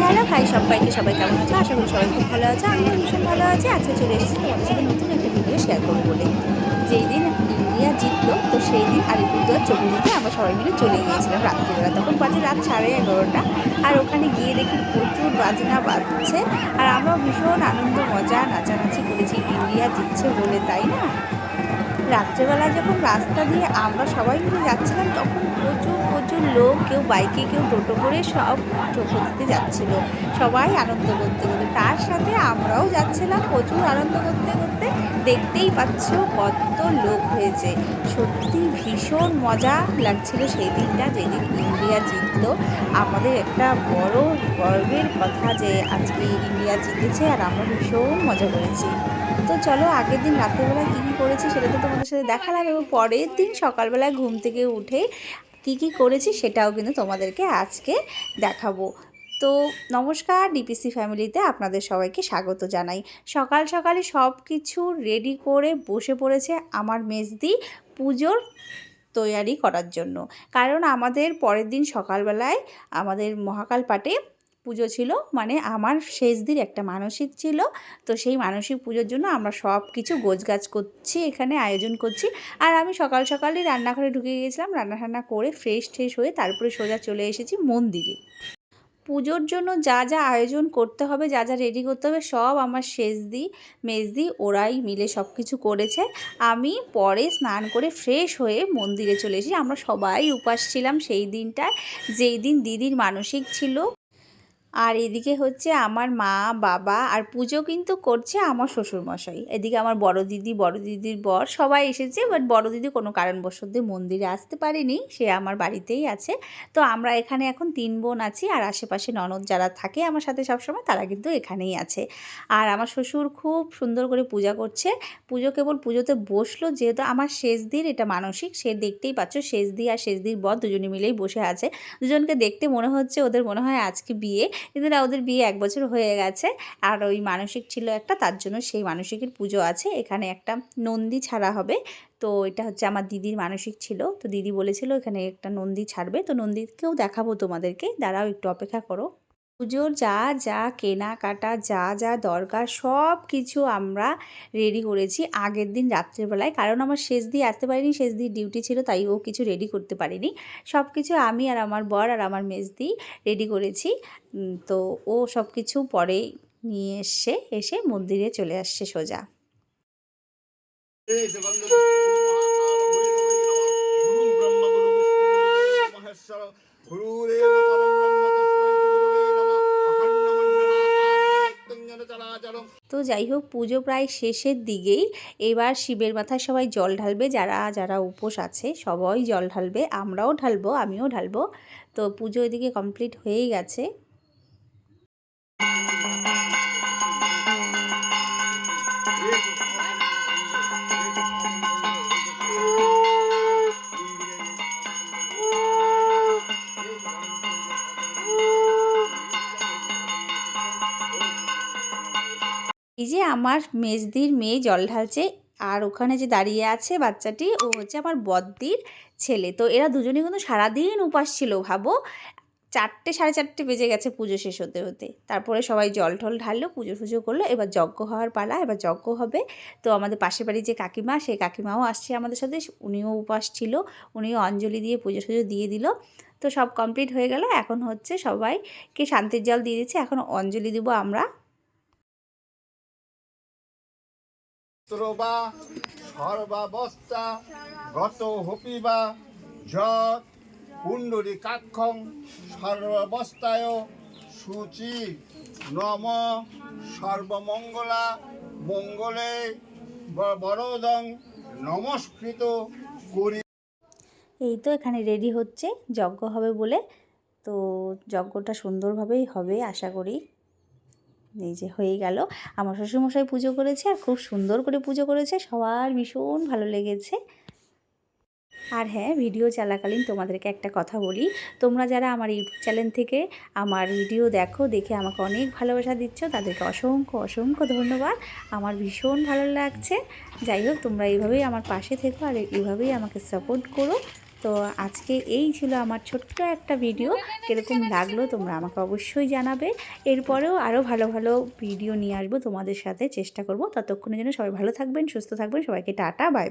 Hello ভাই, সবাই কেমন আছো? আশা করি সবাই খুব ভালো আছে। আমিও ভীষণ ভালো আছি। আজকে চলে এসেছি তোমাদের সাথে নতুন একটা ভিডিও শেয়ার করবো বলে। যেই দিন ইন্ডিয়া জিতলো তো সেই দিন আলিপুরদুয়ার ছবি দিতে আমরা সবাই মিলে চলে গিয়েছিলাম রাত্রিবেলা। তখন বাজে রাত 11:30। আর ওখানে গিয়ে দেখি প্রচুর বাজনা বাজছে। আর আমরাও ভীষণ আনন্দ মজা নাচানাচি করেছি ইন্ডিয়া জিতছে বলে, তাই না? রাত্রেবেলা যখন রাস্তা দিয়ে আমরা সবাই মিলে যাচ্ছিলাম তখন প্রচুর লোক, কেউ বাইকে কেউ টোটো করে সব ছবি দিতে যাচ্ছিল, সবাই আনন্দ করতে করতে। তার সাথে আমরাও যাচ্ছিলাম প্রচুর আনন্দ করতে করতে। দেখতেই পাচ্ছ কত লোক হয়েছে। সত্যি ভীষণ মজা লাগছিল সেই দিনটা, যেদিন ইন্ডিয়া জিতলো। আমাদের একটা বড় গর্বের কথা যে আজকে ইন্ডিয়া জিতেছে আর আমরা ভীষণ মজা করেছি। তো চলো আগের দিন রাত্রেবেলা কী কী করেছি সেটা তো তোমাদের সাথে দেখালাম, এবং পরের দিন সকালবেলায় ঘুম থেকে উঠে কী কী করেছি সেটাও কিন্তু তোমাদেরকে আজকে দেখাবো। তো নমস্কার, ডিপিসি ফ্যামিলিতে আপনাদের সবাইকে স্বাগত জানাই। সকাল সকালে সব কিছু রেডি করে বসে পড়েছে আমার মেজদি পুজোর তৈয়ারি করার জন্য। কারণ আমাদের পরের দিন সকালবেলায় আমাদের মহাকাল পাটে পুজো ছিল, মানে আমার শেষদির একটা মানসিক ছিল। তো সেই মানসিক পুজোর জন্য আমরা সব কিছু গোছগাছ করছি, এখানে আয়োজন করছি। আর আমি সকাল সকালই রান্নাঘরে ঢুকে গিয়েছিলাম, রান্না করে ফ্রেশ হয়ে তারপরে সোজা চলে এসেছি মন্দিরে। পুজোর জন্য যা যা আয়োজন করতে হবে, যা যা রেডি করতে হবে, সব আমার শেষদি মেজদি ওরাই মিলে সব কিছু করেছে। আমি পরে স্নান করে ফ্রেশ হয়ে মন্দিরে চলে এসেছি। আমরা সবাই উপাস ছিলাম সেই দিনটায়, যেই দিন দিদির মানসিক ছিল। আর এদিকে হচ্ছে আমার মা বাবা, আর পুজো কিন্তু করছে আমার শ্বশুরমশাই। এদিকে আমার বড় দিদির বর সবাই এসেছে, বাট বড় দিদি কোনো কারণবশত মন্দিরে আসতে পারেনি, সে আমার বাড়িতেই আছে। তো আমরা এখানে এখন 3 বোন আছি, আর আশেপাশে ননদ যারা থাকে আমার সাথে সবসময় তারা কিন্তু এখানেই আছে। আর আমার শ্বশুর খুব সুন্দর করে পূজা করছে। পুজোতে বসলো, যেহেতু আমার শেষদির এটা মানসিক, সে দেখতেই পাচ্ছ শেষদি আর শেষদির বর দুজনে মিলেই বসে আছে। দুজনকে দেখতে মনে হচ্ছে ওদের মনে হয় আজকে বিয়ে, কিন্তু না, ওদের বিয়ে 1 বছর হয়ে গেছে। আর ওই মানসিক ছিল একটা, তার জন্য সেই মানসিকের পুজো আছে। এখানে একটা নন্দী ছাড়া হবে। তো এটা হচ্ছে আমার দিদির মানসিক ছিল, তো দিদি বলেছিল এখানে একটা নন্দী ছাড়বে। তো নন্দীকেও দেখাবো তোমাদেরকে, দাঁড়াও একটু অপেক্ষা করো। পুজোর যা যা কেনাকাটা যা দরকার সব কিছু আমরা রেডি করেছি আগের দিন রাত্রেবেলায়। কারণ আমার শেষদি আসতে পারিনি, শেষদির ডিউটি ছিল, তাই ও কিছু রেডি করতে পারিনি। সব কিছু আমি আর আমার বর আর আমার মেজদি রেডি করেছি। তো ও সব কিছু পরে নিয়ে এসে মন্দিরে চলে আসছে সোজা। তো যাই হোক, পুজো প্রায় শেষের দিকেই। এবার শিবের মাথায় সবাই জল ঢালবে, যারা যারা উপোস আছে সবাই জল ঢালবে, আমরাও ঢালবো, আমিও ঢালবো। তো পুজো এদিকে কমপ্লিট হয়েই গেছে। এই যে আমার মেজদির মেয়ে জল ঢালছে, আর ওখানে যে দাঁড়িয়ে আছে বাচ্চাটি, ও হচ্ছে আমার বদ্দির ছেলে। তো এরা দুজনেই কিন্তু সারাদিন উপাস ছিল, ভাবো 4টে 4:30 বেজে গেছে পুজো শেষ হতে হতে। তারপরে সবাই জল ঢল ঢাললো, পুজো করলো। এবার যজ্ঞ হওয়ার পালা, এবার যজ্ঞ হবে। তো আমাদের পাশের বাড়ির যে কাকিমা, সেই কাকিমাও আসছে আমাদের সাথে, উনিও উপাস ছিল, উনিও অঞ্জলি দিয়ে পুজো দিয়ে দিল। তো সব কমপ্লিট হয়ে গেল। এখন হচ্ছে সবাইকে শান্তির জল দিয়ে দিচ্ছে, এখন অঞ্জলি দিব আমরা। সর্বাবস্থা গত হপিবা যৎ পুণ্ডরীকাক্ষং সর্বাবস্থায় শুচি নম সর্বমঙ্গলা মঙ্গলে বরদং নমস্কৃত করি। এই তো এখানে রেডি হচ্ছে, যজ্ঞ হবে বলে। তো যজ্ঞটা সুন্দরভাবেই হবে আশা করি। এই যে হয়ে গেল, আমার শ্বশুরমশাই পুজো করেছে, আর খুব সুন্দর করে পুজো করেছে, সবার ভীষণ ভালো লেগেছে। আর হ্যাঁ, ভিডিও চলাকালীন তোমাদেরকে একটা কথা বলি, তোমরা যারা আমার ইউটিউব চ্যানেল থেকে আমার ভিডিও দেখে আমাকে অনেক ভালোবাসা দিচ্ছ, তাদেরকে অসংখ্য ধন্যবাদ। আমার ভীষণ ভালো লাগছে। যাই হোক, তোমরা এইভাবেই আমার পাশে থেকো আর এইভাবেই আমাকে সাপোর্ট করো। তো তো আজকে এই ছিল আমার ছোট্ট একটা ভিডিও। কীরকম লাগলো তোমরা আমাকে অবশ্যই জানাবে। এরপরেও আরও ভালো ভালো ভিডিও নিয়ে আসবো তোমাদের সাথে, চেষ্টা করব। ততক্ষণের জন্য সবাই ভালো থাকবেন, সুস্থ থাকবেন। সবাইকে টাটা, বাই।